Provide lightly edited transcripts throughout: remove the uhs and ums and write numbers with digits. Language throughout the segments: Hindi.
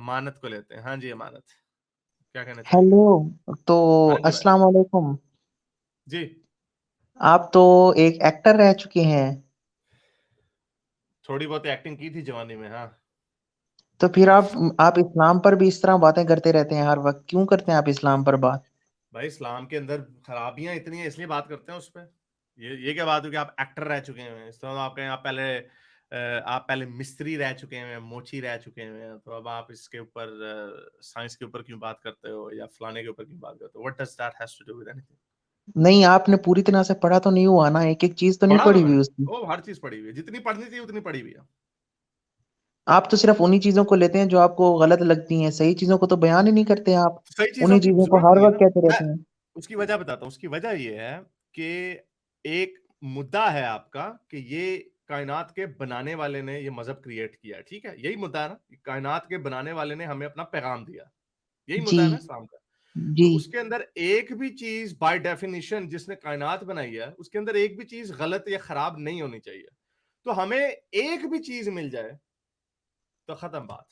अमानत को लेते हैं। हाँ जी, अमानत क्या कहना चाहेंगे? हेलो। तो हाँ जी भाई। अस्सलाम वालेकुम। जी। आप तो एक एक्टर रह चुके हैं, थोड़ी बहुत एक्टिंग की थी जवानी में, हाँ। तो फिर आप इस्लाम पर भी इस तरह बातें करते रहते हैं हर वक्त, क्यों करते हैं आप इस्लाम पर बात? भाई इस्लाम के अंदर खराबियां इतनी हैं इसलिए बात करते हैं उस पर। ये क्या बात हुई कि आप एक्टर रह चुके हैं, इस तरह आप कहें आप पहले मिस्त्री रह चुके हैं, मोची रह चुके हैं, तो अब आप इसके ऊपर साइंस के ऊपर क्यों बात करते हो या फलाने के ऊपर क्यों बात करते हो? What does that has to do with anything? नहीं, आपने पूरी तरह से पढ़ा तो नहीं हुआ ना, एक एक चीज तो नहीं पढ़ा हुआ पढ़ी है हुई मैंने। उसकी। ओ, हर चीज पढ़ी हुई है, जितनी पढ़नी चाहिए उतनी पढ़ी हुई है। आप तो सिर्फ उन्हीं चीजों को लेते हैं जो आपको गलत लगती हैं, सही चीजों को तो बयान ही नहीं करते आप। सही चीजों उन्हीं की चीजों को जरूरत हर नहीं है वक्त ना। कहते मैं रहते हैं। उसकी वजह बताता हूँ। उसकी वजह ये है कि एक मुद्दा है आपका कि ये कायनात के बनाने वाले ने ये मजहब क्रिएट किया है, ठीक है, यही मुद्दा है ना। कायनात के बनाने वाले ने हमें अपना पैगाम दिया, यही जी। मुद्दा है ना इस्लाम का। तो जी। उसके अंदर एक भी चीज बाय डेफिनेशन जिसने कायनात बनाई है उसके अंदर एक भी चीज गलत या खराब नहीं होनी चाहिए। तो हमें एक भी चीज मिल जाए तो खत्म बात।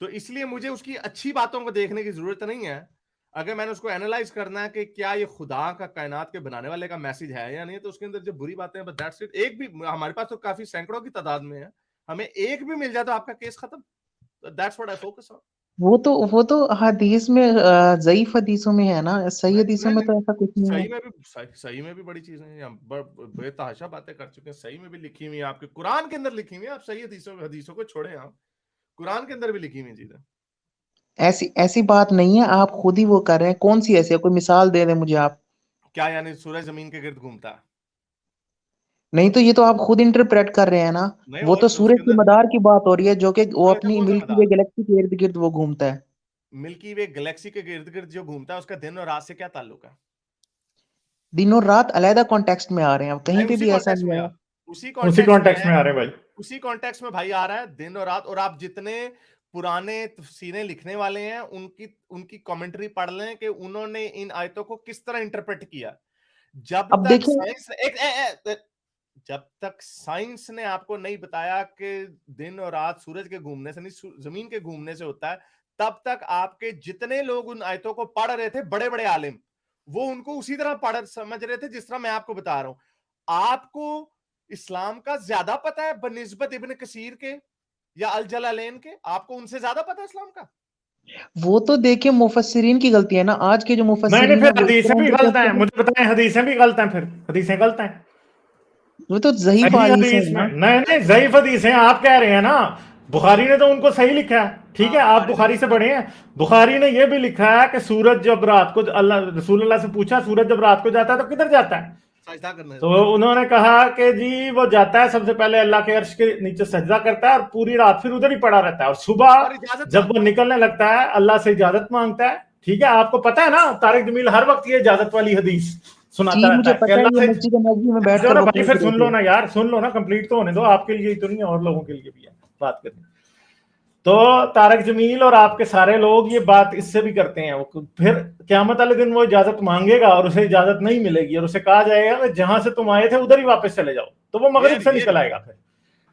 तो इसलिए मुझे उसकी अच्छी बातों को देखने की जरूरत नहीं है। अगर मैंने उसको एनालाइज करना है कि क्या ये खुदा का, कायनात के बनाने वाले का मैसेज है या नहीं, तो उसके अंदर जो बुरी बातें हैं, बस दैट्स इट। एक भी हमारे पास तो काफी सैकड़ों की तादाद में है, हमें एक भी मिल जाए तो आपका केस खत्म। That's what I focus on. वो तो हदीस में, ज़ईफ हदीसों में है ना, सही नहीं हदीसों नहीं में नहीं, तो ऐसा कुछ नहीं है। सही में भी बड़ी चीजें हैं। हम बेतहाशा बातें कर चुके हैं, सही में भी लिखी हुई है, आपके कुरान के अंदर लिखी हुई है। आप सही हदीसों हदीसों को छोड़े, आप कुरान के अंदर भी लिखी हुई चीजें। ऐसी ऐसी बात नहीं है, आप खुद ही वो कर रहे हैं। कौन सी ऐसी है, कोई मिसाल दे दें मुझे आप। क्या यानी सूरज जमीन के गिर्द घूमता है? नहीं तो ये तो आप खुद इंटरप्रेट कर रहे हैं ना। नहीं, वो तो और सूरज उसके के अंदर मदार की बात हो रही है, जो कि वो सूरज का अपनी कौन सा मिल्की वे मदार? गैलेक्सी के इर्द गिर्द वो घूमता है। मिल्की वे गैलेक्सी के गिर्द गिर्द जो घूमता है उसका दिन और रात से क्या ताल्लुक है? दिन और रात अलहदा कॉन्टेक्स्ट में आ रहे हैं, अब कहीं नहीं, पे उसी भी ऐसा कॉन्टेक्स्ट नहीं में है। उसी उसी कॉन्टेक्स्ट में कॉन्टेक्स्ट में आ रहे हैं भाई। उसी कॉन्टेक्स्ट में भाई आ रहा है दिन और रात। और आप जितने पुराने तफसीरें लिखने वाले हैं उनकी उनकी कमेंट्री पढ़ लें कि उन्होंने इन आयतों को किस तरह इंटरप्रेट किया। जब अब तक देखिए, साइंस जब तक साइंस ने आपको नहीं बताया कि दिन और रात सूरज के घूमने से नहीं, जमीन के घूमने से होता है, तब तक आपके जितने लोग उन आयतों को पढ़ रहे थे, बड़े बड़े आलिम, वो उनको उसी तरह पढ़ समझ रहे थे जिस तरह मैं आपको बता रहा हूं। आपको इस्लाम का ज्यादा पता है बनिस्बत इब्न कसीर के या अल जलालैन के? आपको उनसे ज्यादा पता है इस्लाम का? वो तो देखिए मुफस्सिरीन की गलती है ना, आज के जो नहीं नहीं, मुफस्सिरीन है फिर वो इस हदीसें तरह भी इंटरप्रेट गलत हैं, कर। मुझे बताएं हदीसें भी गलत हैं, फिर हदीसें गलत हैं। वो तो ज़ईफ सही हदीस है हदीस में ना। नहीं नहीं, ज़ईफ हदीस हैं आप कह रहे हैं ना। बुखारी ने तो उनको सही लिखा है, ठीक हाँ, है, आप बुखारी ने बुखारी लिखा से है। पढ़े हैं। बुखारी ने यह भी लिखा है कि सूरज जब रात को, अल्लाह रसूल अल्लाह से पूछा सूरज जब रात को जाता है तो किधर जाता है? सजदा करने तो जाता है। उन्होंने कहा कि जी वो जाता है सबसे पहले अल्लाह के अर्श के नीचे सजदा करता है और पूरी रात फिर उधर ही पड़ा रहता है, और और सुबह इजाजत जब वो मांगता है। निकलने लगता है अल्लाह से इजाजत मांगता है। ठीक है, आपको पता है ना, तारिक जमील हर वक्त ये इजाजत वाली हदीस जी सुनाता रहता मुझे है कि पता है, अल्लाह ये से। मस्जिद नबवी में जो बैठकर ना वो भाई, पूछ फिर रहे सुन लो थे। ना यार, सुन लो ना, कंप्लीट तो होने दो, आपके लिए ही तो नहीं है, और लोगों के लिए भी है बात करनी। तो तारक जमील और आपके सारे लोग ये बात इससे भी करते हैं, वो फिर क़यामत वाले दिन वो इजाजत मांगेगा और उसे इजाजत नहीं मिलेगी और उसे कहा जाएगा कि जहां से तुम आए थे उधर ही वापस चले जाओ, तो वो मगरिब से ये निकल आएगा फिर।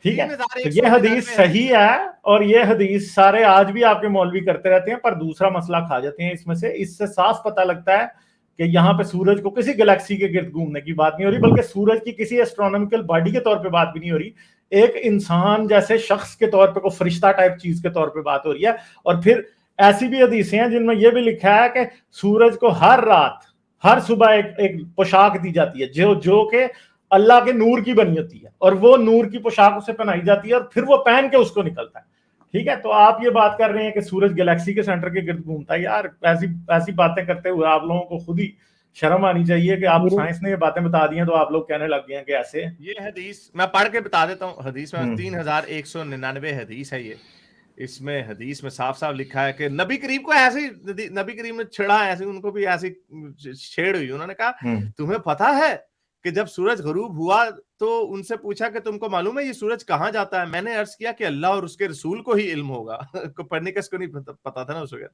ठीक है, तीन हजार तो एक ये सौ हदीस निन्यानवे सही हदीस है। है। और ये हदीस सारे आज भी आपके मौलवी करते रहते हैं, पर दूसरा मसला खा जाते हैं इसमें से। इससे साफ पता लगता है कि यहाँ पे सूरज को किसी गैलेक्सी के गिर्द घूमने की बात नहीं हो रही, बल्कि सूरज की किसी एस्ट्रोनॉमिकल बॉडी के तौर पे बात भी नहीं हो रही। एक इंसान जैसे शख्स के तौर पे, को फरिश्ता टाइप चीज के तौर पे बात हो रही है। और फिर ऐसी भी हदीसें हैं जिनमें यह भी लिखा है कि सूरज को हर रात, हर सुबह एक पोशाक दी जाती है जो जो कि अल्लाह के नूर की बनी होती है, और वो नूर की पोशाक उसे पहनाई जाती है और फिर वो पहन के उसको निकलता है। ठीक है, तो आप ये बात कर रहे हैं कि सूरज गैलेक्सी के सेंटर के गिर्द घूमता है, यार ऐसी ऐसी बातें करते हुए आप लोगों को खुद ही शर्म आनी चाहिए कि आप मेरे साइंस ने ये बातें बता दी हैं तो आप लोग कहने लग गए हैं कि ऐसे। ये हदीस मैं पढ़ के बता देता हूँ। हदीस में हम्म 3199 हदीस है ये। इसमें हदीस में साफ साफ लिखा है कि नबी करीम को ऐसे ही, नबी करीम ने छेड़ा, ऐसे उनको भी ऐसी छेड़ हुई। उन्होंने कहा हम्म तुम्हें पता है कि जब सूरज गरूब हुआ तो उनसे पूछा कि तुमको मालूम है ये सूरज कहाँ जाता है? मैंने अर्ज किया कि अल्लाह और उसके रसूल को ही इल्म होगा। पढ़ने का इसको नहीं पता था ना उस वक्त।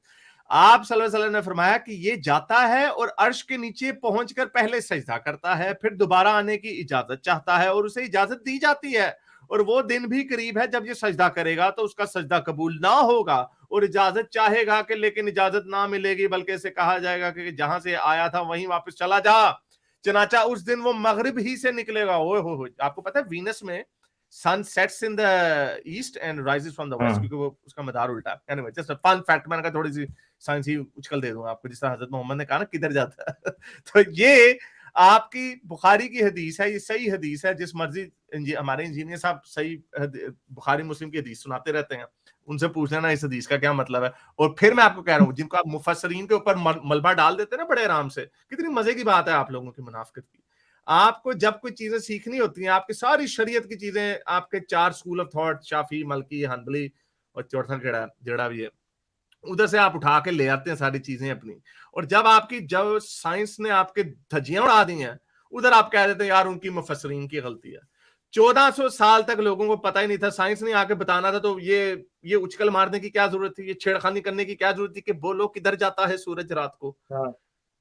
आप सल्लल्लाहु अलैहि वसल्लम ने फरमाया कि ये जाता है और अर्श के नीचे पहुंचकर पहले सजदा करता है, फिर दोबारा आने की इजाजत चाहता है और उसे इजाजत दी जाती है, और वो दिन भी करीब है जब ये सजदा करेगा तो उसका सजदा कबूल ना होगा और इजाजत चाहेगा कि, लेकिन इजाजत ना मिलेगी, बल्कि इसे कहा जाएगा कि जहां से आया था वहीं वापस चला जा। चनाचा उस दिन वो मगरिब ही से निकलेगा। ओए हो, आपको पता है वीनस में sun sets in the east and rises from the west, क्योंकि वो उसका मदार उल्टा है। Anyway, just a fun fact, मैंने कहा थोड़ी सी साइंस ही उछल दे दूं आपको, जिस तरह हजरत मोहम्मद ने कहा ना किधर जाता है। तो ये आपकी बुखारी की हदीस है, ये सही हदीस है। जिस मर्जी हमारे इंजीनियर साहब सही बुखारी मुस्लिम की हदीस सुनाते रहते हैं, उनसे पूछ लेना इस हदीस का क्या मतलब है। और फिर मैं आपको कह रहा हूँ, जिनको आप मुफस्सरीन के ऊपर मलबा डाल देते हैं ना बड़े आराम से, कितनी मजे की बात है आप लोगों की मुनाफिकत की। आपको जब कोई चीजें सीखनी होती हैं, आपकी सारी शरीयत की चीजें, आपके 4 school of thought, Shafi'i, Maliki, Hanbali और चौथा जड़ा भी है, उधर से आप उठा के ले आते हैं सारी चीजें अपनी। और जब साइंस ने आपके धज्जियां उड़ा दी हैं, उधर आप कह देते हैं यार उनकी मुफस्सरीन की गलती है। 1400 साल तक लोगों को पता ही नहीं था, साइंस ने आके बताना था, तो ये उछल मारने की क्या जरूरत थी, ये छेड़खानी करने की क्या जरूरत थी कि बोलो किधर जाता है सूरज रात को।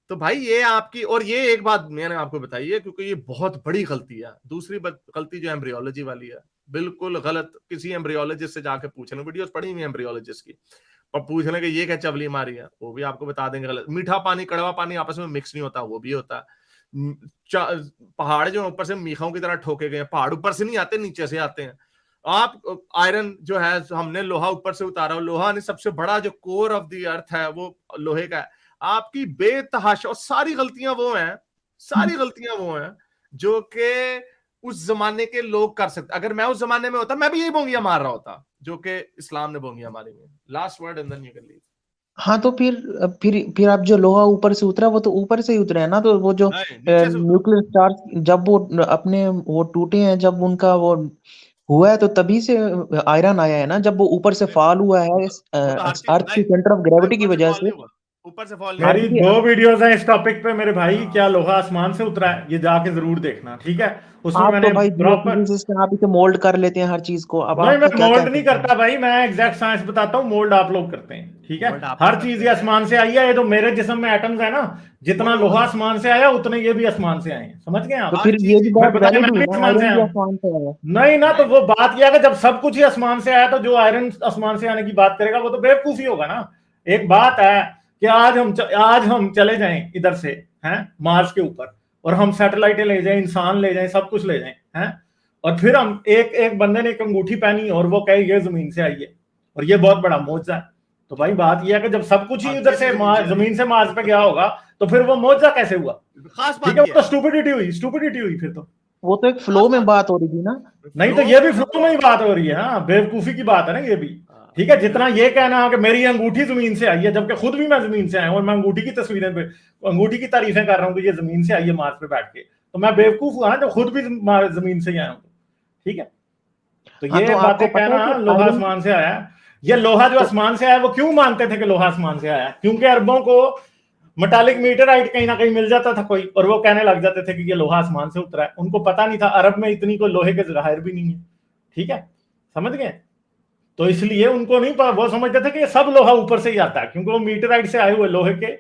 तो भाई ये आपकी, और ये एक बात मैंने आपको बताई है क्योंकि ये बहुत बड़ी गलती है। दूसरी गलती जो एम्ब्रियोलॉजी वाली है, बिल्कुल गलत। किसी एम्ब्रियोलॉजिस्ट से जाके पूछ लें, वीडियोस पढ़ी हुई एम्ब्रियोलॉजिस्ट की, और पूछ लें कि ये क्या चवली मारी है, वो भी आपको बता देंगे गलत। मीठा पानी कड़वा पानी आपस में मिक्स नहीं होता, वो भी होता है। पहाड़ जो ऊपर से मीखाओं की तरह ठोके गए, पहाड़ ऊपर से नहीं आते, नीचे से आते हैं। आप आयरन जो है, हमने लोहा ऊपर से उतारा, लोहा ने सबसे बड़ा जो कोर ऑफ द अर्थ है वो लोहे का है। आपकी बेतहाशा, और सारी गलतियां वो हैं जो कि उस जमाने के लोग कर सकते। अगर मैं उस जमाने में होता, मैं भी यही बोंगिया मार रहा होता जो कि इस्लाम ने बोंगिया मारी में। Last word and then you can leave. हाँ, तो फिर आप जो लोहा ऊपर से उतरा, वो तो ऊपर से ही उतरा है ना। तो वो जो नीचे से न्यूक्लियर स्टार्स जब वो अपने वो टूटे हैं, जब उनका वो हुआ है, तो तभी से आयरन आया है ना। जब वो ऊपर से फॉल हुआ है अर्थ की सेंटर ऑफ ग्रेविटी की वजह से। ऊपर से फॉल मेरी अर्थ की 2 वीडियोस हैं इस टॉपिक पे मेरे भाई, क्या लोहा आसमान से उतरा है, ये जाके जरूर देखना, ठीक है। उसमें आप तो मैंने भाई प्रॉपर, जियोफिजिसिस्ट हैं, आप इसे मोल्ड कर लेते हैं हर चीज को। अब नहीं मैं आपको क्या मोल्ड कह नहीं सकते हैं। करता भाई, मैं एग्जैक्ट साइंस बताता हूँ, मोल्ड आप लोग करते हैं, ठीक है। मोल्ड आप हर करते चीज हैं। ये आसमान से आई है, ये तो मेरे जिस्म में एटम्स है ना, जितना लोहा आसमान से आया उतने ये भी आसमान से आए हैं, समझ गए आप। तो हर फिर ये चीज भी फिर बात बताया वैलिड मैं हुई भी ना, आसमान से आयरन आया भी हूँ। आसमान से आया। नहीं ना, तो वो बात यह है कि जब सब कुछ ही आसमान से आया तो जो आयरन आसमान से आने की बात करेगा वो तो बेवकूफी होगा ना। एक बात है कि आज हम चले जाएं इधर से, हैं, मार्स के ऊपर, और हम सैटेलाइटें ले जाएं, इंसान ले जाएं, सब कुछ ले जाएं, हैं, और फिर हम एक बंदे ने एक अंगूठी पहनी और वो कहे ये जमीन से आई है, और ये बहुत बड़ा मौजजा है। तो भाई बात यह है कि जब सब कुछ ही उधर से जमीन से मार्स पे गया होगा तो फिर वो मौजजा कैसे हुआ? खास ठीक बात है, क्या वो तो है? स्टूपिडिटी हुई फिर तो। वो तो एक फ्लो खास में बात बात हो रही थी ना। नहीं तो ये भी फ्लो में ही बात हो रही है, हाँ, बेवकूफी की बात है ना ये भी। ठीक है, जितना ये कहना है कि मेरी अंगूठी जमीन से आई है, जबकि खुद भी मैं जमीन से आया हूं और मैं अंगूठी की तस्वीरें पे अंगूठी की तारीफें कर रहा हूं कि ये जमीन से आई है मार्स पे बैठ के, तो मैं बेवकूफ हुआ ना जो खुद भी जमीन से ही आया हूं। ठीक है, तो हाँ, ये तो आपको बातें पता है कहना कि लोहा आयरन आसमान से आया है, ये लोहा जो तो आसमान से आया वो क्यों मानते थे कि लोहा आसमान से आया? क्योंकि अरबों को मेटालिक मीटराइट कहीं ना कहीं मिल जाता था कोई, और वो कहने लग जाते थे कि ये लोहा आसमान से उतरा है। उनको पता नहीं था अरब में इतनी कोई लोहे के जवाहिर भी नहीं है। ठीक है, समझ गए? तो इसलिए उनको नहीं पता, वो समझते थे कि ये सब लोहा ऊपर से ही आता है, क्योंकि वो मीटराइट से आए हुए लोहे के।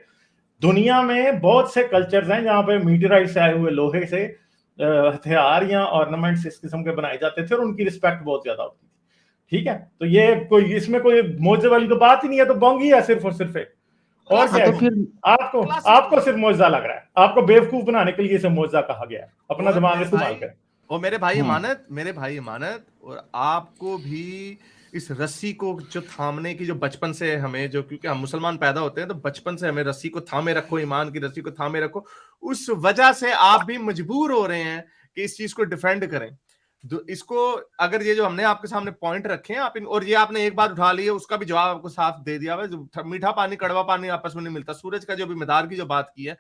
दुनिया में बहुत से कल्चर्स हैं जहां पे मीटराइट से आए हुए लोहे से हथियार या ऑर्नामेंट्स इस किस्म के बनाए जाते थे और उनकी रिस्पेक्ट बहुत ज्यादा होती थी। ठीक है, तो ये कोई इसमें कोई मौजे वाली तो बात ही नहीं है, तो बोंगी है सिर्फ और सिर्फ एक। और क्या हाँ, तो है? फिर आपको सिर्फ मौजा लग रहा है, आपको बेवकूफ बनाने के लिए इसे मौजा कहा गया है। अपना दिमाग इस्तेमाल करें। और मेरे भाई अमानत, और आपको भी इस रस्सी को जो थामने की, जो बचपन से हमें, जो क्योंकि हम मुसलमान पैदा होते हैं तो बचपन से हमें रस्सी को थामे रखो, ईमान की रस्सी को थामे रखो, उस वजह से आप भी मजबूर हो रहे हैं कि इस चीज को डिफेंड करें। इसको, अगर ये जो हमने आपके सामने पॉइंट रखे हैं आप और ये आपने एक बार उठा लिए, उसका भी जवाब आपको साफ दे दिया है। मीठा पानी कड़वा पानी आपस में नहीं मिलता। सूरज का जो भी मदार की जो बात की है,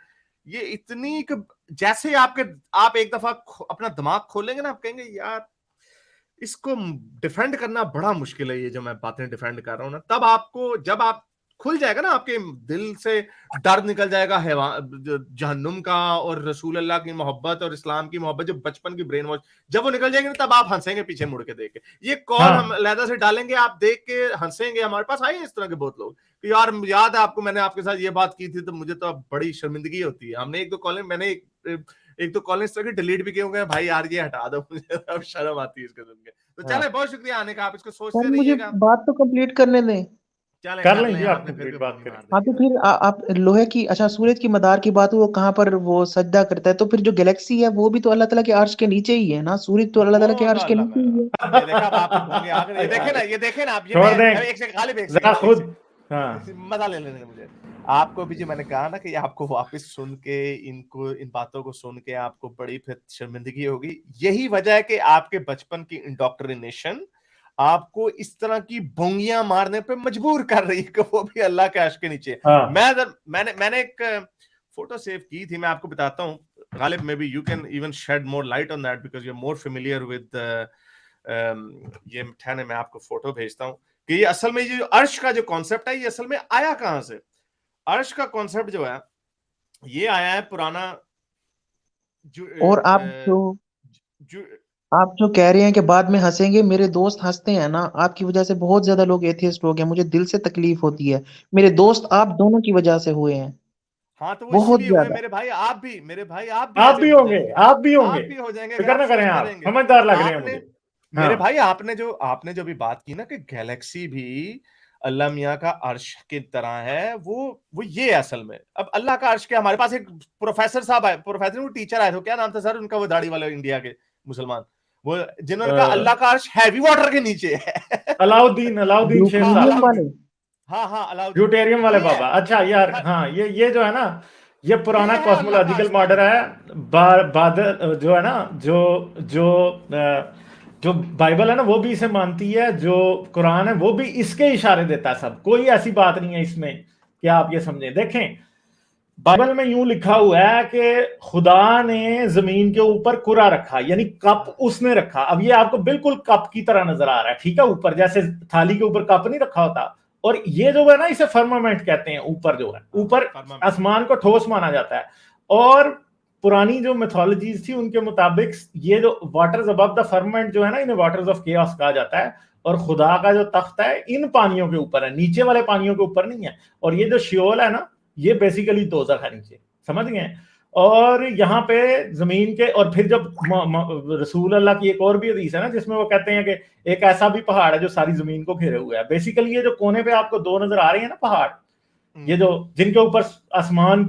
ये इतनी जैसे आप एक दफा अपना दिमाग खोलेंगे ना, आप कहेंगे यार इसको डिफेंड करना बड़ा मुश्किल है। ये जो मैं बातें डिफेंड कर रहा हूं ना, तब आपको, जब आप खुल जाएगा ना, आपके दिल से डर निकल जाएगा जहन्नुम का और रसूल अल्लाह की मोहब्बत और इस्लाम की मोहब्बत, जो बचपन की ब्रेन वॉश, जब वो निकल जाएगी ना, तब आप हंसेंगे पीछे मुड़ के देख के। ये कॉल हम अलहदा से डालेंगे, आप देख के हंसेंगे। हमारे पास आए इस तरह के बहुत लोग कि यार याद है आपको, मैंने आपके साथ ये बात की थी तो मुझे तो अब बड़ी शर्मिंदगी होती है। हमने एक दो कॉल, मैंने एक तो कॉलिंग स्टोरी डिलीट भी किए होंगे भाई यार, ये हटा दो, मुझे अब शर्म आती है इसको सुन के। तो चले, बहुत शुक्रिया आने का, आप इसको सोचते मुझे रहिएगा। बात तो कंप्लीट करने दें। चले कर कर लें लें, जी, आप आपने फिर कंप्लीट भी बात मुंडी करें। मार हाँ, तो दी। फिर आप लोहे की, अच्छा सूरज की मदार की बात हुई, वो कहाँ पर वो सजदा करता है, तो फिर जो गैलेक्सी है वो भी तो अल्लाह ताला के अर्श के नीचे ही है ना, सूरज तो अल्लाह ताला के वो तो अर्श के अल्लाह नीचे ही है। का, ये देखा अब आप होंगे आगे, ये देखे ना, ये देखे ना आप, ये छोड़ मैं दें, एक सेकंड गालिब, एक जरा सेकंड, खुद हाँ मजा ले लेने मुझे। आपको भी जो मैंने कहा ना कि आपको वापस सुन के इनको, इन बातों को सुन के आपको बड़ी फिर शर्मिंदगी होगी। यही वजह है कि आपके बचपन की इंडोक्ट्रिनेशन आपको इस तरह की बोंगियां मारने पे मजबूर कर रही है कि वो भी अल्लाह के अर्श के नीचे। हाँ मैंने एक फोटो सेव की थी, मैं आपको बताता हूँ Ghalib, maybe you can even shed more light on that because you are more familiar with ये ठहने, मैं आपको फोटो भेजता हूँ कि ये असल में ये जो अर्श का जो कॉन्सेप्ट है, ये असल में आया कहां से। अर्श का कॉन्सेप्ट जो है ये आया है पुराना और आप जो कह रहे हैं कि बाद में हंसेंगे, मेरे दोस्त हंसते हैं ना, आपकी वजह से बहुत ज्यादा लोग एथियस्ट हो गए, मुझे दिल से तकलीफ होती है। मेरे दोस्त आप दोनों की वजह से हुए हैं, हाँ, तो वो बहुत इसीलिए हुए ज्यादा। मेरे भाई, आप भी, मेरे भाई आप भी आप ऐसे भी हो होंगे, जाएंगे, आप भी होंगे, आप भी हो जाएंगे अगर फिक्र आप ना करें, सोचते आप रहेंगे। समझदार लग रहे हैं आपने मुझे। मेरे हाँ भाई आपने जो अभी बात की ना कि गैलेक्सी भी अल्लाह मियाँ का अर्श की तरह है, वो ये है असल में। अब अल्लाह का अर्श क्या, हमारे पास एक प्रोफेसर साहब आए, प्रोफेसर वो टीचर आए थे, क्या नाम था सर उनका, वो दाढ़ी वाले इंडिया के मुसलमान, वो जिन्होंने कहा अल्लाह का अर्श हैवी वाटर के नीचे है। अलाउद्दीन शेख साहब, ड्यूटेरियम वाले, हाँ अलाउद्दीन, ड्यूटेरियम वाले ये बाबा। अच्छा यार, हाँ ये जो है ना, ये पुराना ये है अल्लाह का कॉस्मोलॉजिकल अर्श मॉडल कहना। है। बादल जो है ना, जो बाइबल है ना, वो भी इसे मानती है, जो कुरान है वो भी इसके इशारे देता है। सब, कोई ऐसी बात नहीं है इसमें कि आप ये समझें। देखें, बाइबल में यूं लिखा हुआ है कि खुदा ने जमीन के ऊपर कुरा रखा, यानी कप उसने रखा। अब ये आपको बिल्कुल कप की तरह नजर आ रहा है, ठीक है, ऊपर जैसे थाली के ऊपर कप नहीं रखा होता। और ये जो है ना, इसे फर्मामेंट कहते हैं। ऊपर जो है, ऊपर आसमान को ठोस माना जाता है। और पुरानी जो मेथोलॉजीज थी उनके मुताबिक ये जो वाटर्स अबव द फर्मामेंट जो है ना, इन्हें वाटर्स ऑफ केओस कहा जाता है। और खुदा का जो तख्त है इन पानियों के ऊपर है, नीचे वाले पानियों के ऊपर नहीं है। और ये जो शियोल है ना, ये बेसिकली दोजख है नीचे, समझ गए। और यहाँ पे जमीन के, और फिर जब रसूल अल्लाह की एक और भी हदीस है ना, जिसमें वो कहते हैं कि एक ऐसा भी पहाड़ है जो सारी जमीन को घेरे हुए है। बेसिकली ये जो कोने पे आपको दो नजर आ रहे हैं ना पहाड़, ये जो जिनके ऊपर आसमान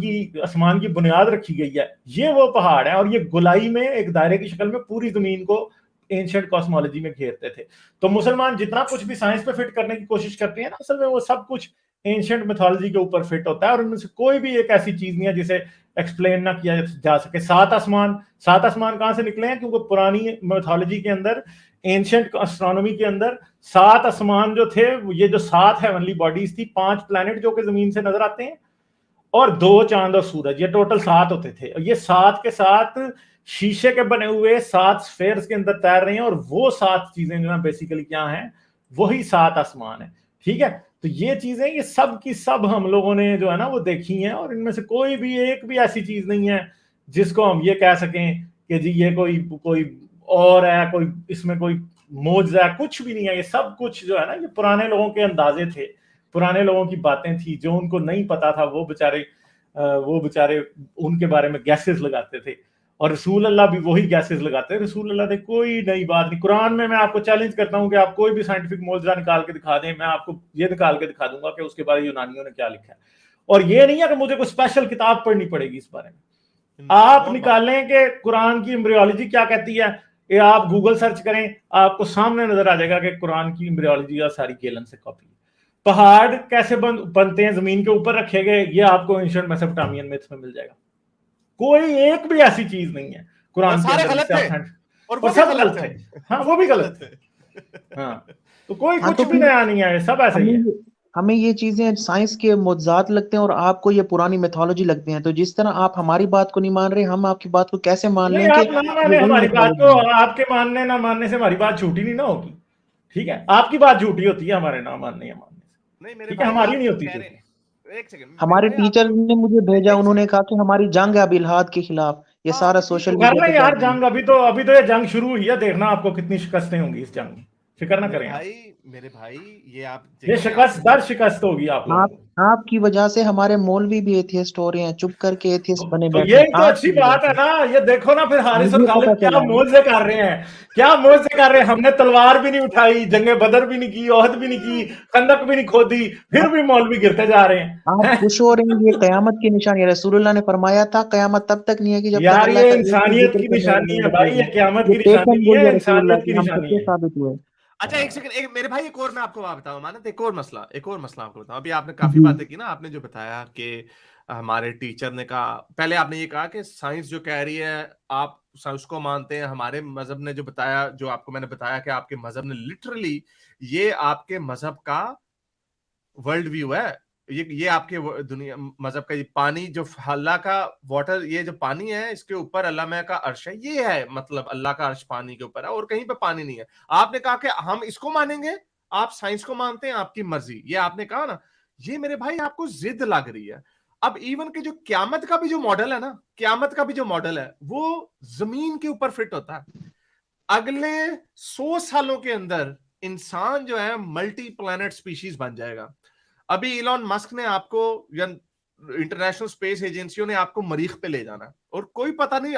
की बुनियाद रखी गई है, ये वो पहाड़ है। और ये गोलाई में एक दायरे की शक्ल में पूरी जमीन को एंशिएंट कॉस्मोलॉजी में घेरते थे। तो मुसलमान जितना कुछ भी साइंस पे फिट करने की कोशिश करते हैं ना, असल में वो सब कुछ एंशिएंट मिथोलॉजी के ऊपर फिट होता है। और उनमें से कोई भी एक ऐसी चीज नहीं है जिसे एक्सप्लेन ना किया जा सके। सात आसमान कहां से निकले हैं? क्योंकि पुरानी मिथोलॉजी के अंदर, एंशिएंट एस्ट्रोनॉमी के अंदर, 7 आसमान जो थे, ये जो 7 हेवनली बॉडीज थी, 5 प्लैनेट जो कि जमीन से नजर आते हैं, और 2 चांद और सूरज, ये टोटल 7 होते थे। और ये 7 के 7 शीशे के बने हुए 7 स्फेयर्स के अंदर तैर रहे हैं। और वो 7 चीजें जो है बेसिकली क्या हैं, वही 7 आसमान है, ठीक है। तो ये चीजें, ये सब की सब हम लोगों ने जो है ना वो देखी हैं। और इनमें से कोई भी एक भी ऐसी चीज नहीं है जिसको हम ये कह सकें कि जी ये कोई और है, कोई इसमें कोई मौजज़ा है, कुछ भी नहीं है। ये सब कुछ जो है ना, ये पुराने लोगों के अंदाजे थे, पुराने लोगों की बातें थी, जो उनको नहीं पता था। वो बेचारे उनके बारे में गैसेस लगाते थे। और रसूल अल्लाह भी वही गैसेस लगाते हैं। रसूल अल्लाह ने कोई नई बात नहीं। कुरान में मैं आपको चैलेंज करता हूं कि आप कोई भी साइंटिफिक मौजज़ा निकाल के दिखा दें, मैं आपको ये निकाल के दिखा दूंगा कि उसके बारे में यूनानियों ने क्या लिखा है। और ये नहीं है कि मुझे कोई स्पेशल किताब पढ़नी पड़ेगी इस बारे में। आप निकालें कि कुरान की एम्ब्रियोलॉजी क्या कहती है, ये आप गूगल सर्च करें, आपको सामने नजर आ जाएगा कि कुरान की एम्ब्रियोलॉजी का सारी केलन से कॉपी है। पहाड़ कैसे बनते हैं, जमीन के ऊपर रखे गए, ये आपको एंशिएंट मेसोपोटामियन मिथ्स में मिल जाएगा। कोई एक भी ऐसी चीज नहीं है कुरान के अंदर गलत थे, और सब गलत थे। हाँ, वो भी गलत थे। हाँ, तो कोई कुछ भी नया नहीं है, सब ऐसे ही है। हमें ये चीजें साइंस के मुज्जात लगते हैं और आपको ये पुरानी मेथोलॉजी लगते हैं। तो जिस तरह आप हमारी बात को नहीं मान रहे, हम आपकी बात को कैसे मान लें? आप ना माने हमारी बात को, आपके मानने ना मानने से हमारी बात झूठी नहीं ना होगी, ठीक है। आपकी बात झूठी होती है हमारे ना मानने या मानने से, नहीं मेरे, हमारी नहीं होती। एक सेकंड, हमारे टीचर ने मुझे भेजा, उन्होंने कहा कि हमारी जंग है अब इल्हाद के खिलाफ। ये सारा सोशल मीडिया पे यार जंग अभी तो ये जंग शुरू हुई है, देखना आपको कितनी शिकस्तें होंगी इस जंग में। फिक्र ना करें मेरे भाई ये आप ये शिकस्त दर शिकस्त होगी आप लोगों को। आपकी वजह से हमारे मौलवी भी एथियस्ट हो रहे हैं, चुप करके एथियस्ट बने तो बैठे ये हैं। तो अच्छी बात है ना। ये देखो ना, फिर हारिस और मुझे खालिद पता क्या चला है। मौजे कर रहे हैं, क्या मौजे कर रहे हैं। हमने तलवार भी नहीं उठाई, जंगे बदर भी नहीं की, ओहद भी नहीं की, खंदक भी नहीं खोदी, फिर भी मौलवी गिरते जा रहे हैं। आप खुश हो रहे हैं, ये कयामत की निशानी है। रसूलुल्लाह ने फरमाया था कयामत तब तक नहीं है कि जब तक यार अल्लाह ये का एक भी इंसानियत जिक्र की का निशानी है नहीं भाई, ये बचेगा। क़यामत ये की निशानी पेशन नहीं गोई है, है रसूलुल्लाह इंसानियत की, की हम निशानी सच्चे है। साबित हुए। अच्छा एक सेकंड, एक मेरे भाई एक और मैं आपको बात बताऊं, मानत एक और मसला आपको बताऊं। अभी आपने काफी जी बातें की ना, आपने जो बताया कि हमारे टीचर ने कहा, पहले आपने ये कहा कि साइंस जो कह रही है आप साइंस को मानते हैं, हमारे मजहब ने जो बताया, जो आपको मैंने बताया कि आपके मजहब ने लिटरली, ये आपके मजहब का वर्ल्ड व्यू है, ये आपके दुनिया मजहब का, ये पानी जो अल्लाह का वाटर, ये जो पानी है इसके ऊपर अल्लाह में का अर्श है, ये है मतलब अल्लाह का अर्श पानी के ऊपर है और कहीं पे पानी नहीं है। आपने कहा कि हम इसको मानेंगे, आप साइंस को मानते हैं, आपकी मर्जी, ये आपने कहा ना। ये मेरे भाई आपको जिद लग रही है। अब इवन के जो क्यामत का भी जो मॉडल है ना, क्यामत का भी जो मॉडल है वो जमीन के ऊपर फिट होता है। अगले 100 सालों के अंदर इंसान जो है मल्टी प्लैनेट स्पीशीज बन जाएगा। अभी इलॉन मस्क ने आपको या इंटरनेशनल स्पेस एजेंसियों ने आपको मरीख पे ले जाना, और कोई पता नहीं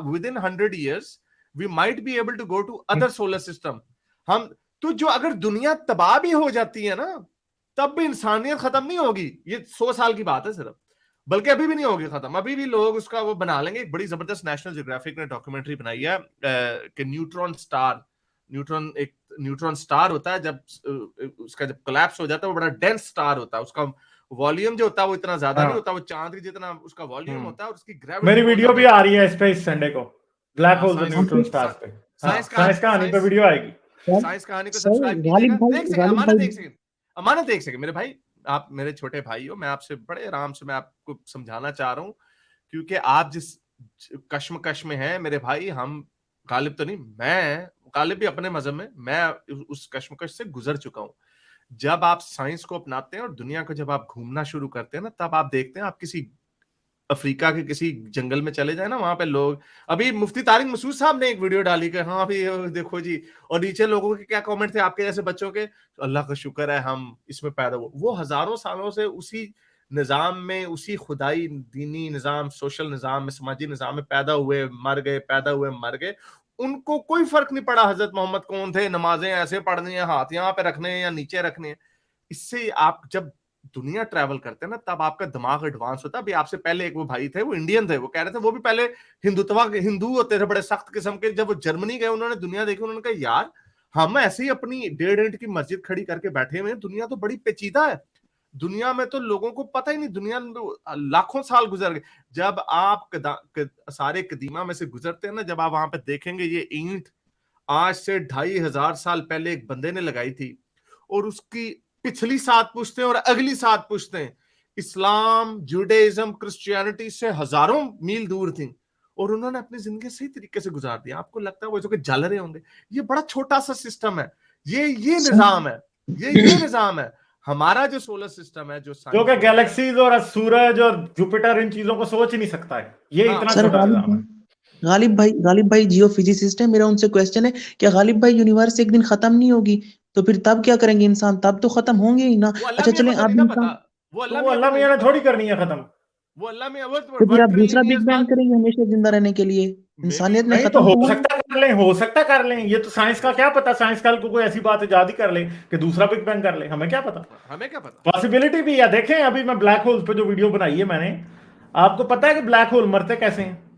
within 100 years we might be able to go to other solar system. हम तो जो अगर दुनिया तबाह भी हो जाती है ना, तब भी इंसानियत खत्म नहीं होगी। ये 100 साल की बात है सिर्फ, बल्कि अभी भी नहीं होगी खत्म। अभी भी लोग उसका वो बना लेंगे। एक बड़ी जबरदस्त नेशनल ज्योग्राफिक ने डॉक्यूमेंट्री बनाई है कि न्यूट्रॉन स्टार होता है, जब उसका जब कोलैप्स हो जाता है, वो बड़ा डेंस स्टार होता है, उसका वॉल्यूम जो होता है वो इतना ज्यादा नहीं होता, वो चांद की जितना उसका वॉल्यूम होता है, और उसकी ग्रेविटी मेरी वीडियो भी आ रही है इस पे इस संडे को, ब्लैक होल्स और न्यूट्रॉन स्टार्स पे। साइंस कहानी पे वीडियो आएगी। साइंस कहानी को सब्सक्राइब कीजिएगा। अमानत एक सेकंड मेरे भाई, आप मेरे छोटे भाई हो, मैं आपसे बड़े आराम से मैं आपको समझाना चाह रहा हूं, क्योंकि आप जिस कश्मकश में हैं मेरे भाई, हम गालिब तो नहीं, मैं गालिब भी अपने मजहब में, मैं उस कश्मकश से गुजर चुका हूं। जब आप साइंस को अपनाते हैं और दुनिया को जब आप घूमना शुरू करते हैं ना, तब आप देखते हैं, आप किसी अफ्रीका के किसी जंगल में चले जाए ना, वहां पे लोग, अभी मुफ्ती तारिक मसूद साहब ने एक वीडियो डाली कि हाँ भी देखो जी, और नीचे लोगों के क्या कमेंट थे आपके जैसे बच्चों के, अल्लाह का शुक्र है हम इसमें पैदा हुए। वो हजारों सालों से उसी निजाम में, उसी खुदाई दीनी निजाम, सोशल निजाम में, समाजी निजाम में पैदा हुए मर गए, पैदा हुए मर गए। उनको कोई फर्क नहीं पड़ा हजरत मोहम्मद कौन थे, नमाजें ऐसे पढ़नी है, हाथ यहाँ पे रखने हैं या नीचे रखने हैं। इससे आप जब दुनिया ट्रैवल करते हैं ना, तब आपका दिमाग एडवांस होता है। अभी आपसे पहले एक वो भाई थे, वो इंडियन थे, वो कह रहे थे वो भी पहले हिंदू होते थे बड़े सख्त किस्म के। जब वो जर्मनी गए, उन्होंने दुनिया देखी, उन्होंने कहा यार हम ऐसे ही अपनी 1.5 इंच की मस्जिद खड़ी करके बैठे हुए हैं, दुनिया तो बड़ी पेचीदा है, दुनिया में तो लोगों को पता ही नहीं, दुनिया में लाखों साल गुजर गए। जब आप सारे कदीमा में से गुजरते हैं ना, जब आप वहां पे देखेंगे ये ईंट आज से 2500 साल पहले एक बंदे ने लगाई थी, और उसकी पिछली 7 पुश्तें और अगली 7 पुश्तें इस्लाम, जुडाइज्म, क्रिश्चियनिटी से हजारों मील दूर थी, और उन्होंने अपनी जिंदगी सही तरीके से गुजार दिया। आपको लगता है वो जो कि जल रहे होंगे, ये बड़ा छोटा सा सिस्टम है, ये निजाम है, ये निजाम है हमारा जो सोलर सिस्टम है, जो कि गैलेक्सीज और सूरज और जुपिटर इन चीजों को सोच ही नहीं सकता है, ये इतना छोटा निजाम है। गालिब भाई जियोफिजिसिस्ट है, मेरा उनसे क्वेश्चन है, क्या गालिब भाई यूनिवर्स एक दिन खत्म नहीं होगी, तो फिर तब क्या करेंगे इंसान, तब तो खत्म होंगे ही ना। अच्छा चलें, आप वो अल्लाह मियां ने थोड़ी करनी है खत्म, वो अल्लाह मियां, वो तो फिर आप दूसरा बिग बैंग करेंगे हमेशा जिंदा रहने के लिए, इंसानियत ने खत्म हो सकता कर लें, ये तो साइंस का क्या पता, साइंस कल को कोई ऐसी बात इजाद ही कर ले कि दूसरा बिग बैंग कर ले, हमें क्या पता, पॉसिबिलिटी भी है। देखें अभी मैं ब्लैक होल पे जो वीडियो बनाई है मैंने, आपको पता है कि ब्लैक होल मरते कैसे हैं?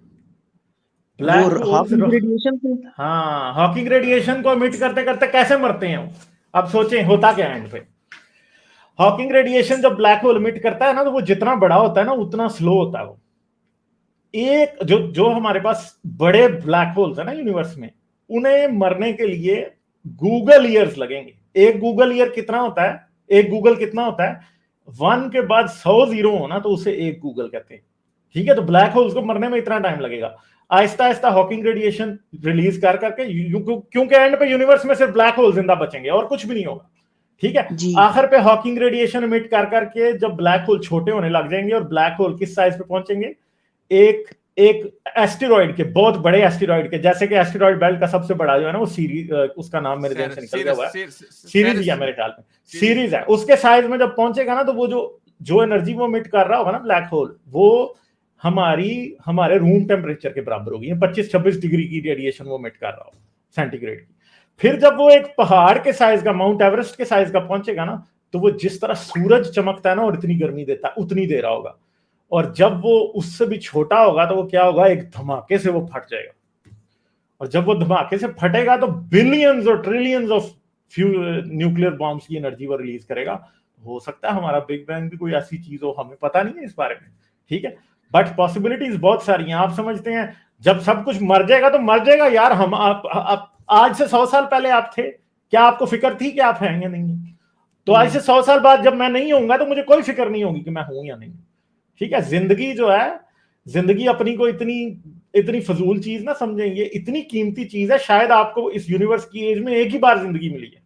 हॉकिंग रेडिएशन को इमिट करते करते कैसे मरते हैं वो? अब सोचें होता क्या एंड पे। हॉकिंग रेडिएशन जब ब्लैक होल इमिट करता है ना, तो वो जितना बड़ा होता है ना उतना स्लो होता है वो। एक जो हमारे पास बड़े ब्लैक होल्स है ना यूनिवर्स में, उन्हें मरने के लिए गूगल ईयर्स लगेंगे। एक गूगल ईयर कितना होता है? एक गूगल कितना होता है? 1 के बाद 100 जीरो हो ना, तो उसे एक गूगल कहते हैं। ठीक है, तो ब्लैक होल्स को मरने में इतना टाइम लगेगा। Aahista Aahista Hawking radiation release कर करके, क्योंकि एंड पे यूनिवर्स में सिर्फ ब्लैक होल जिंदा बचेंगे और कुछ भी नहीं होगा। ठीक है, आखिर पे हॉकिंग रेडिएशन इमिट कर करके जब ब्लैक होल छोटे होने लग जाएंगे, और ब्लैक होल किस साइज पे पहुंचेंगे? एक एक एस्टेरॉइड के, बहुत बड़े एस्टेरॉइड के, जैसे कि एस्टेरॉइड बेल्ट का सबसे बड़ा जो है ना वो सीरीज, उसका नाम मेरे जहन से निकल गया हुआ है, सीरीज या मेरे ख्याल में सीरीज है, उसके साइज में जब पहुंचेगा ना तो वो जो एनर्जी वो मिट कर रहा होगा ना ब्लैक होल, वो हमारे रूम टेम्परेचर के बराबर होगी, 25-26 डिग्री की रेडिएशन वो मिट कर रहा होगा सेंटीग्रेड की। फिर जब वो एक पहाड़ के साइज का, माउंट एवरेस्ट के साइज का पहुंचेगा ना, तो वो जिस तरह सूरज चमकता है ना और इतनी गर्मी देता है उतनी दे रहा होगा, और जब वो उससे भी छोटा होगा तो वो क्या होगा, एक धमाके से वो फट जाएगा, और जब वो धमाके से फटेगा तो बिलियंस और ट्रिलियंस ऑफ न्यूक्लियर बॉम्ब्स की एनर्जी वो रिलीज करेगा। हो सकता है हमारा बिग बैंग भी कोई ऐसी चीज हो, हमें पता नहीं है इस बारे में, ठीक है, बट पॉसिबिलिटीज बहुत सारी हैं। आप समझते हैं जब सब कुछ मर जाएगा तो मर जाएगा यार, हम आप आज से 100 साल पहले आप थे, क्या आपको फिक्र थी कि आप हैं या नहीं? तो आज से 100 साल बाद जब मैं नहीं होऊंगा तो मुझे कोई फिक्र नहीं होगी कि मैं हूं या नहीं, ठीक है। जिंदगी जो है, जिंदगी अपनी को इतनी फजूल चीज ना समझेंगे, इतनी कीमती चीज है, शायद आपको इस यूनिवर्स की एज में एक ही बार जिंदगी मिली है,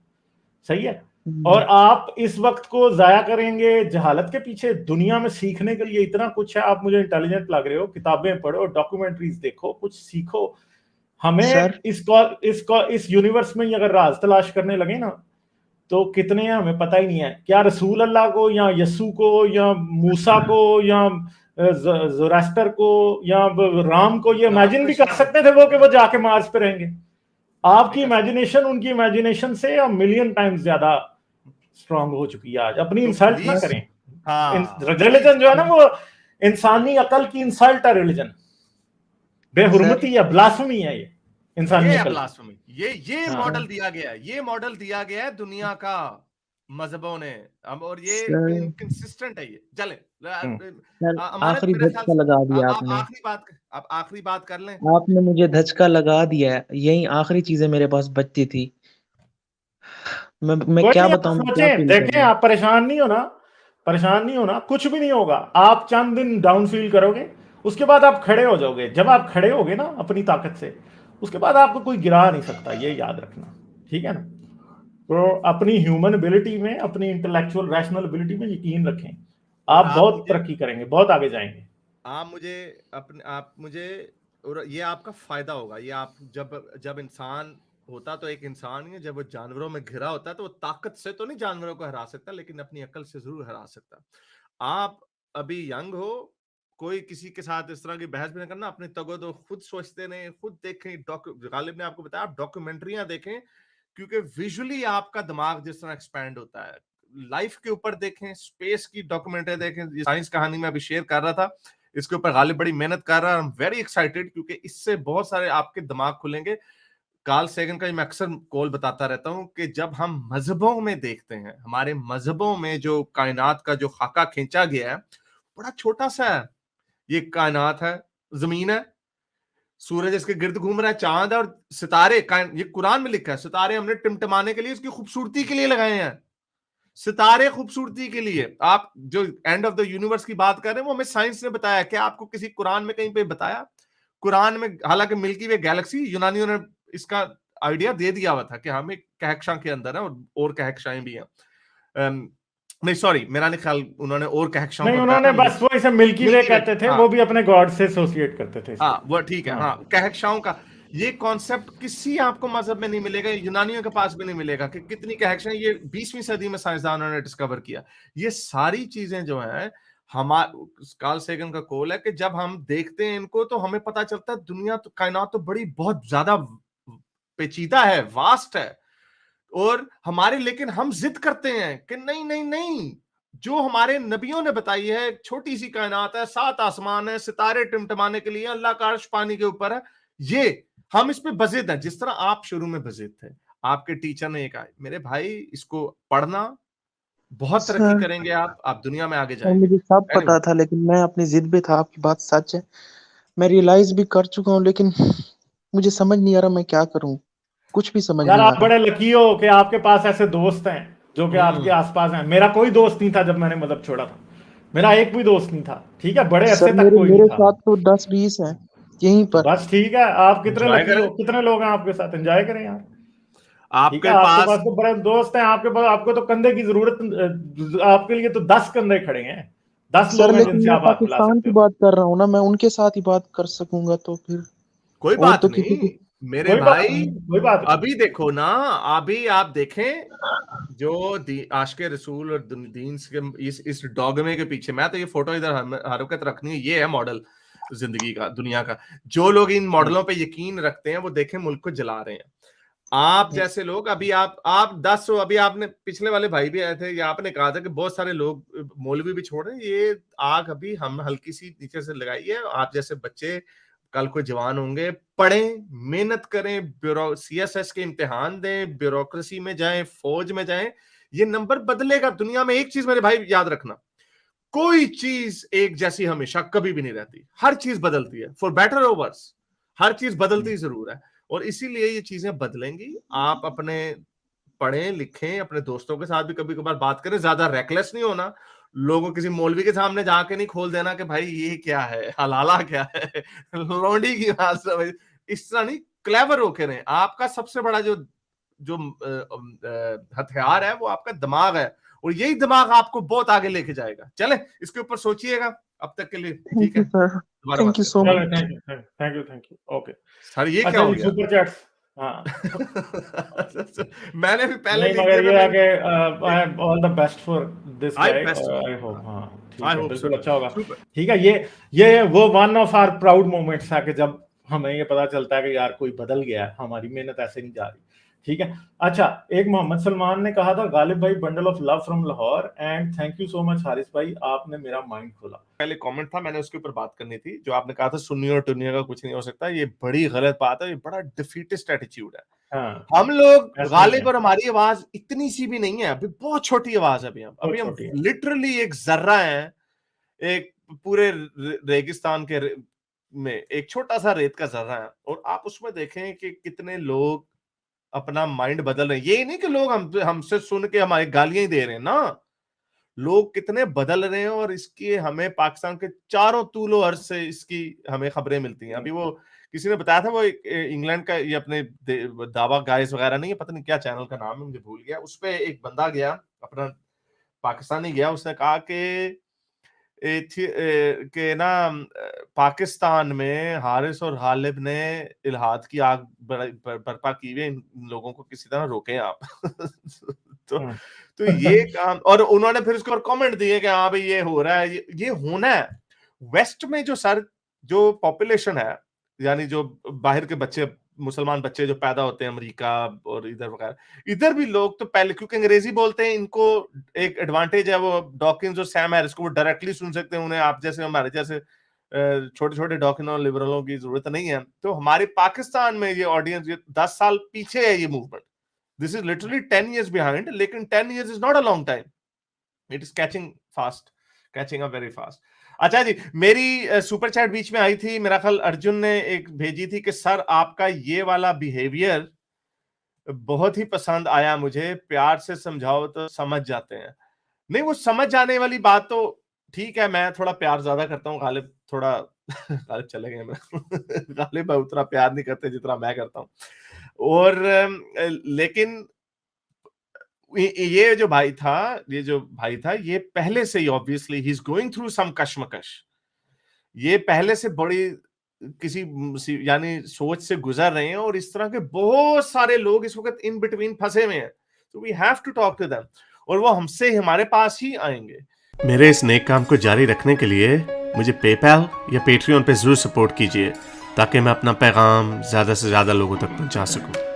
सही है, और आप इस वक्त को जाया करेंगे जहालत के पीछे। दुनिया में सीखने के लिए इतना कुछ है, आप मुझे इंटेलिजेंट लग रहे हो, किताबें पढ़ो, डॉक्यूमेंट्रीज देखो, कुछ सीखो। हमें इस यूनिवर्स में अगर राज तलाश करने लगे ना तो कितने हैं हमें पता ही नहीं है। क्या रसूल अल्लाह को या यस्सु को या मूसा को या ज़ोरास्टर को या राम को ये इमेजिन भी कर सकते थे वो कि वो जाके मार्स पे रहेंगे? आपकी इमेजिनेशन उनकी इमेजिनेशन से मिलियन टाइम्स ज्यादा स्ट्रांग हो चुकी है आज। अपनी इंसल्ट ना करें। रिलीजन जो है ना वो इंसानी अकल की इंसल्ट है, रिलीजन बेहुरमती है, ब्लास्फेमी है ये इंसानी अकल। ये मॉडल दिया गया है, ये मॉडल दिया गया है दुनिया का मजहबों ने, और ये इनकंसिस्टेंट है ये। चले आखिरी धचका लगा दिया आपने, आप आखिरी बात कर लें। आपने मुझे धचका लगा दिया है, यही आखिरी चीजें मेरे पास बचती थी। मैं क्या बताऊं, देखें आप परेशान नहीं होना, परेशान नहीं होना, कुछ भी नहीं होगा। आप चंद दिन डाउन फील करोगे, उसके बाद आप खड़े हो जाओगे। जब आप खड़े होगे ना अपनी ताकत से, उसके बाद आपको कोई गिरा नहीं सकता, ये याद रखना, ठीक है ना। तो अपनी ह्यूमन एबिलिटी में, अपनी इंटेलेक्चुअल रैशनल एबिलिटी में यकीन रखें, आप बहुत तरक्की करेंगे, बहुत आगे जाएंगे। आप मुझे और ये आपका फायदा होगा। ये आप जब इंसान होता तो एक इंसान ही है, जब वो जानवरों में घिरा होता है तो वो ताकत से तो नहीं जानवरों को हरा सकता, लेकिन अपनी अकल से जरूर हरा सकता। आप अभी यंग हो, कोई किसी के साथ इस तरह की बहस भी नहीं करना, अपने तगो खुद सोचते नहीं, खुद देखें। गालिब ने आपको बताया आप डॉक्यूमेंट्रियां देखें, क्योंकि विजुअली आपका दिमाग जिस तरह एक्सपैंड होता है। लाइफ के ऊपर देखें, स्पेस की डॉक्यूमेंट्री देखें। साइंस कहानी में अभी शेयर कर रहा था, इसके ऊपर गालिब बड़ी मेहनत कर रहा है। आई एम वेरी एक्साइटेड, क्योंकि इससे बहुत सारे आपके दिमाग खुलेंगे। कार्ल सेगन का मैं अक्सर कॉल बताता रहता हूं कि जब हम मजहबों में देखते हैं, हमारे मजहबों में जो कायनात का जो खाका खींचा गया है बड़ा छोटा सा है। ये कायनात है, जमीन है, सूरज इसके गिर्द घूम रहा है, चांद है और सितारे। ये कुरान में लिखा है, सितारे हमने टिमटिमाने के लिए, उसकी खूबसूरती के लिए लगाए हैं। सितारे खूबसूरती के लिए। आप जो एंड ऑफ द यूनिवर्स की बात कर रहे हैं, वो हमें साइंस ने बताया। क्या आपको किसी कुरान में कहीं पे बताया? कुरान में हालांकि मिल्की वे गैलेक्सी, यूनानियों ने इसका आइडिया दे दिया हुआ था कि हमें कहकशां के अंदर है और कहकशाएं भी हैं। नहीं सॉरी, मेरा नहीं ख्याल उन्होंने और कहकशां नहीं, उन्होंने बस वो इसे मिल्की वे कहते थे। वो भी अपने गॉड से एसोसिएट करते थे। हाँ वो ठीक है। हाँ, कहकशाओं का ये कॉन्सेप्ट किसी आपको मजहब में नहीं मिलेगा, यूनानियों के पास भी नहीं मिलेगा कि कितनी कहकशाएं। ये 20वीं सदी में साइंसदानों ने डिस्कवर किया। ये सारी चीजें जो हैं, कार्ल सेगन का कॉल है कि जब हम देखते हैं इनको तो हमें पता चलता है दुनिया तो, कायनात तो बड़ी बहुत ज्यादा पेचीदा है, वास्ट है। और हमारे, लेकिन हम जिद करते हैं कि नहीं नहीं नहीं, जो हमारे नबियों ने बताई है, छोटी सी कायनात है, 7 आसमान है, सितारे टिमटिमाने के लिए, अल्लाह का अर्श पानी के ऊपर है, ये हम इस पे बजिद हैं। जिस तरह आप शुरू में बजिद थे, आपके टीचर ने कहा मेरे भाई इसको पढ़ना, बहुत तरक्की करेंगे आप दुनिया में आगे जाएंगे। मुझे सब पता था, लेकिन मैं अपनी जिद पे था। आपकी बात सच है, मैं रियलाइज भी कर चुका हूँ, लेकिन मुझे समझ नहीं आ रहा मैं क्या करूं, कुछ भी समझ नहीं आ रहा। आप बड़े लकी हो कि आपके पास ऐसे दोस्त हैं जो कि आपके आसपास हैं। मेरा कोई दोस्त नहीं था जब मैंने मदद छोड़ा था, मेरा एक भी दोस्त नहीं था, ठीक है, बड़े अरसे तक कोई मेरे साथ तो 10-20 हैं यहीं पर। बस ठीक है, आप कितने लकी हो, कितने लोग हैं आपके साथ, एंजॉय करें यार। आपके पास तो बड़े दोस्त हैं, आपके पास, आपको तो कंधे की जरूरत, आपके लिए तो 10 कंधे खड़े हैं, 10 सर लोग हैं लेकिन जिनसे मैं आप हाथ मिला पाकिस्तान सकते की हो। बात कर रहा हूँ ना, मैं उनके साथ ही बात कर सकूंगा तो फिर कोई और बात तो किसी नहीं की मेरे कोई बात भाई, नहीं, कोई बात नहीं। अभी देखो ना, अभी आप देखें जो आशिक़े रसूल और दीन के इस डॉगमे के पीछे, मैं तो ये फोटो इधर हरकत रखनी है, ये है मॉडल जिंदगी का, दुनिया का। जो लोग इन मॉडलों पे यकीन रखते हैं वो देखें मुल्क को जला रहे हैं। आप जैसे लोग, अभी आप 10 हो, अभी आपने पिछले वाले भाई भी आए थे, या आपने कहा था कि बहुत सारे लोग मौलवी भी छोड़ रहे हैं, ये आग अभी हम हल्की सी नीचे से लगाई है। आप जैसे बच्चे कल को जवान होंगे, पढ़ें, मेहनत करें, CSS के इम्तिहान दें, ब्यूरोक्रेसी में जाएं, फौज में जाएं, ये नंबर बदलेगा। दुनिया में एक चीज मेरे भाई याद रखना, कोई चीज एक जैसी हमेशा कभी भी नहीं रहती, हर चीज बदलती है, फॉर बेटर और वर्स, हर चीज बदलती जरूर है। और इसीलिए ये चीजें बदलेंगी। आप अपने पढ़ें लिखें, अपने दोस्तों के साथ भी कभी कभार बात करें, ज्यादा रेकलेस नहीं होना। लोगों किसी मौलवी के सामने जाके नहीं खोल देना कि भाई ये क्या है, हलाला क्या है, लौंडी की बात समझ, इस तरह नहीं, क्लेवर होके रहें। आपका सबसे बड़ा जो जो हथियार है वो आपका दिमाग है, और यही दिमाग आपको बहुत आगे लेके जाएगा। चले इसके ऊपर सोचिएगा। अब तक के लिए ठीक थैंक यू है, सर, दोबारा थैंक बात यू करें। सो चलो much. Thank you, thank you, thank you, okay. Sir ये क्या अच्छा हो जी, गया? Super chats. हाँ मैंने भी पहले नहीं, लिख मगर दिया ये था है मैंने। कि I all the best for this I guy, best, और आई होप, हाँ ठीक आई है, होप सो। बिल्कुल अच्छा होगा। सुपर। ठीक है, ये वो one of our proud moments है कि जब हमें ये पता चलता है कि यार कोई बदल गया है, हमारी मेहनत ऐसे नहीं जा रही। ठीक है। अच्छा, एक मोहम्मद सलमान ने कहा था, गालिब भाई bundle of love from Lahore, and thank you so much Haris भाई, आपने मेरा माइंड खोला। पहले कमेंट था, मैंने उसके ऊपर बात करनी थी। जो आपने कहा था सुन्नी और टुन्नी का कुछ नहीं हो सकता, ये बड़ी गलत बात है, ये बड़ा डिफीटिस्ट एटीट्यूड है। हाँ, हम लोग ऐसा नहीं गालिब है, और हमारी आवाज इतनी सी भी नहीं है, अभी बहुत छोटी आवाज है। अभी बहुत हम छोटी है। लिटरली एक जर्रा है, एक पूरे रेगिस्तान के में एक छोटा सा रेत का जर्रा है। और आप उसमें देखें कि कितने लोग अपना माइंड बदल रहे हैं। ये नहीं कि लोग हमसे सुन के हमारे गालियां ही दे रहे हैं ना, लोग कितने बदल रहे हैं। और इसकी हमें पाकिस्तान के चारों तूलो अर्ज से इसकी हमें खबरें मिलती हैं। अभी वो किसी ने बताया था, वो इंग्लैंड का, ये अपने दावा गाइस वगैरह नहीं है, पता नहीं क्या चैनल का नाम है, मुझे भूल गया। उस पे एक बंदा गया, अपना पाकिस्तानी गया, उसने कहा कि कि ना पाकिस्तान में हारिस और गालिब ने इल्हाद की आग बर्पा की हुई है, इन लोगों को किसी तरह रोकें आप। तो ये काम, और उन्होंने फिर उसके ऊपर कमेंट दिए कि हाँ भाई ये हो रहा है, ये होना है। वेस्ट में जो पॉपुलेशन है, यानी जो बाहर के बच्चे, मुसलमान बच्चे जो पैदा होते हैं अमेरिका और इधर वगैरह, इधर भी लोग तो पहले क्योंकि अंग्रेजी बोलते हैं, इनको एक एडवांटेज है, वो डॉकिंस और सैम हैरिस को वो डायरेक्टली सुन सकते हैं। उन्हें आप जैसे, हमारे जैसे छोटे छोटे डॉकिन और लिबरलों की जरूरत नहीं है। तो हमारे पाकिस्तान में ये ऑडियंस 10 साल पीछे है ये movement. This is literally 10 years behind, लेकिन 10 years is not a long time. It is catching up very fast. अच्छा जी, मेरी सुपर चैट बीच में आई थी, मेरा ख्याल अर्जुन ने एक भेजी थी कि सर आपका ये वाला बिहेवियर बहुत ही पसंद आया मुझे, प्यार से समझाओ तो समझ जाते हैं। नहीं, वो समझ जाने वाली बात तो ठीक है, मैं थोड़ा प्यार ज्यादा करता हूँ, गालिब थोड़ा गालिब चले गए मैं गालिब उतना प्यार नहीं करते जितना मैं करता हूँ। और लेकिन ये जो भाई था, ये पहले से ही ऑब्वियसली ही इज गोइंग थ्रू सम कश्मकश। ये पहले से बड़ी किसी यानी सोच से गुजर रहे हैं, और इस तरह के बहुत सारे लोग इस वक्त इन बिटवीन फंसे हुए हैं। So we have to talk to them, और वो हमसे हमारे पास ही आएंगे। मेरे इस नेक काम को जारी रखने के लिए मुझे पेपैल या पेट्रियन पे जरूर सपोर्ट कीजिए, ताकि मैं अपना पैगाम ज्यादा से ज्यादा लोगों तक पहुंचा सकूं।